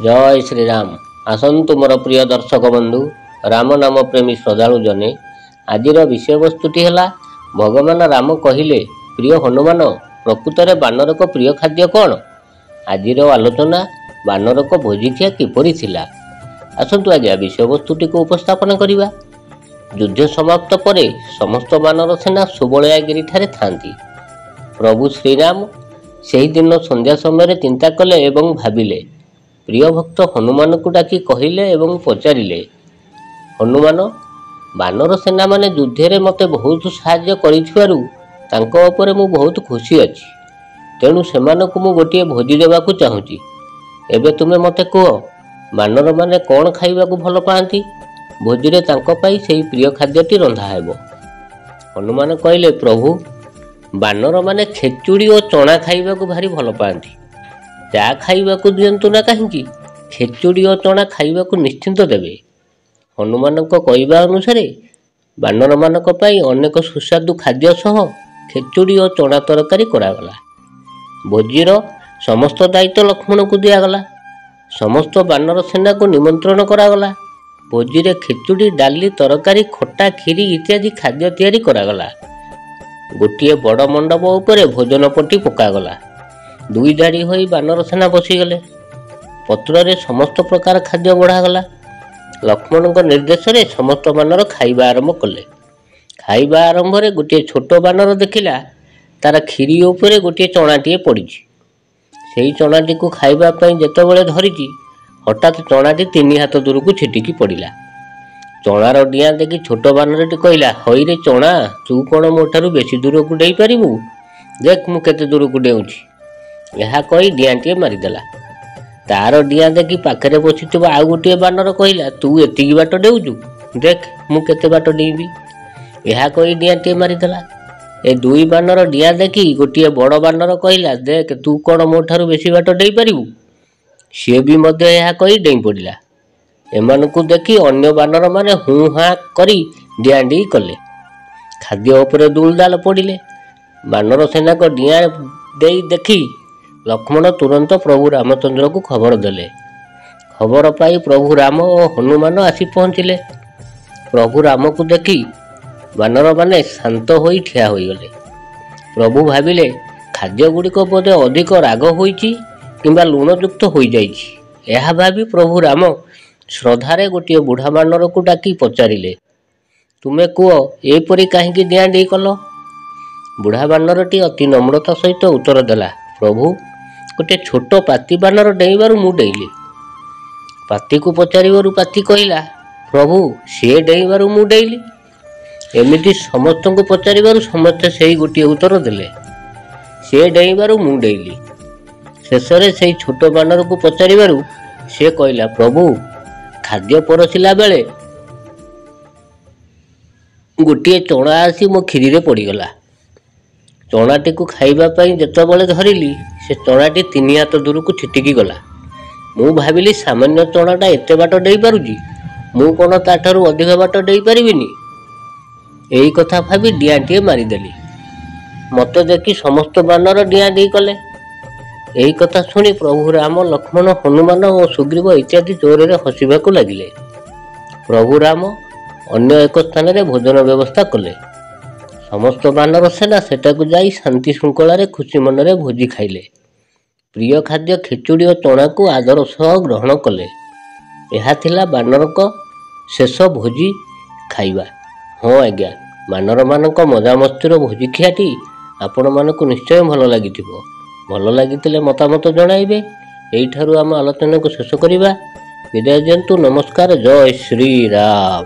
जय श्रीराम। आसतु मोर प्रिय दर्शक बंधु राम नाम प्रेमी श्रद्धालु जने आजिर विषय वस्तुटी है भगवान राम कहले प्रिय हनुमान प्रकृत में बानर को प्रिय खाद्य कौन। आजिर आलोचना बानर को भोजिखिया किपरि थिला। आसतु आज विषय वस्तुटी को उपस्थापन करिबा। युद्ध समाप्त परे समस्त बानर सेना सुबलयागिरी ठारे थांती। प्रभु श्रीराम सही दिन संध्या समय चिंता कले एवं भाविले। प्रिय भक्त हनुमान को डाकी कहले एवं पचारिले, हनुमान बानर सेना माने युद्ध में मते बहुत साहाय्य करिथिबारु तांको उपरे मु बहुत खुशी अछि। तेणु सेमानकु मु गोटिए भोजी देबाकू चाहूची। एबे तुमे मते कह बानर माने कौन खाइबाकू भल पाती। भोजी रे तांको पाई सेही प्रिय खाद्यटी रंधा हेबो। हनुमान कहले, प्रभु बानर माने खेचुड़ी और चना खाइबाकू भारी भल पाती। ता खाइबाकू दियंतु ना कहीं, खेचुड़ी और चना खाइबाकू निश्चिंत देवे। हनुमान कहवा अनुसार बानर मानक पाई अनेक सुस्वादु खाद्य सह खेचुड़ी और चना तरकारी करागला। भोजीर समस्त दायित्व लक्ष्मण को दिगला। समस्त बानर सेना को निमंत्रण करागला। भोजी रे खेचुड़ी, डाली, तरकारी, खट्टा, खीरी इत्यादि खाद्य तैयारी करागला। गोटे बड़ मंडप उपरे भोजन पट्टी पकागला। दुई धाड़ी होई बानर सेना बसीगले। पत्र रे समस्त प्रकार खाद्य बढ़ागला। लक्ष्मण निर्देश रे समस्त बानर खाइबा आरंभ कले। खाइबा आरंभ रे गोटे छोट बानर देखिला तार खीरी उपरे गोटे चणाटीए पड़िछि। सेही चणाटी को खाइबा पई जेतेबेले धरिछि हठात चणाटी 3 हाथ दूर को छिटिकी पड़िला। चणार डिया देखि छोट बानरटी कहला, हई रे चणा, तू कौन मोठारू बेसी दूर को डेई पारिबु? देख मु केते दूर को डेउछि। यह कही डियाटीए मारिदेला। तार डिया देखि पाखरे बसिथिबा आउ गोटे बानर कहला, तू एतिकी बाट डेउछु, देख मु केते बाट डेइबी। यह कही डियाटीए मारिदेला। ए दुई बानर डिया देखि गोटे बड़ बानर कहला, देख तू कौन मोठारू बेसी बाट डेई पारिबु? सी भी मध्य यह कही डेई पड़िला। एमानकु देखि अन्य बानर माने हुँ हाँ करी डियाडी कले। खाद्य उपरे दुलदाल पड़िले। बानर सेना को डिया देई देखि लक्ष्मण तुरंत प्रभु रामचंद्र को खबर देले। खबर पाई प्रभु राम और हनुमान आसी पहुँचिले। प्रभु राम को देखि बानर माने शांत होई ठिया होइगले। प्रभु भाविले खाद्य गुड़िक बोधे अधिक राग होइछि किंबा लुणयुक्त हो जाइछि। यह भावी प्रभु राम श्रद्धारे गोटे बुढ़ा बानर को डाकी पचारिले, तुमे कह एपरी कहीं डिया डी कल? बुढ़ा बानरटी अति नम्रता सहित उत्तर देला, प्रभु गोटे छोट पाती बानर डेइबारु मु डेइली। पाती को पचारिबारु पाती कहला, प्रभु सी डेइबारु मु डेइली। एमिति समस्त को पचारिबारु समस्ते सेही गोटे उत्तर देले, सी डेइबारु मु डेइली। शेषरे सेही छोट बानर को पचारिबारु से कहला, प्रभु खाद्य परसिला बेले गोटे चणा आसी मो खीरी रे पड़ीगला। चणाटी को खाइबा पई जेतेबेले धरिली से चणाटी 3 हाथ दूर को छिटिकी गला। मु भाविली सामान्य चणाटा एते बाट डेई पारुची, मु कोन ताठारु अधिक बाट डेई पारिबिनी। एही कथा भाबी डियाटीए मारिदेली। मते देखि समस्त बानर डिया डेई कले। एही कथा सुनी प्रभु राम, लक्ष्मण, हनुमान और सुग्रीव इत्यादि जोर रे हसिबाकू लागिले। प्रभु राम अन्य एक स्थान रे भोजन व्यवस्था कले। समस्त बानर सेना सेटाकू जाई शांति श्रृंखला रे खुशी मन रे भोजी खाइले। प्रिय खाद्य खिचुड़ी और चना को आदर सह ग्रहण कले। यह थिला बानर को शेष भोजी खाइबा। हाँ आज्ञा, बानर मानक मजा मस्तीर भोजी खियाटी आपण मानकू निश्चय भल लागिथिबो। भल लागितिले मतामत जणाइबे। एइठारु आम आलोचना को शेष करिबा। विदाय दियंतु। नमस्कार। जय श्री राम।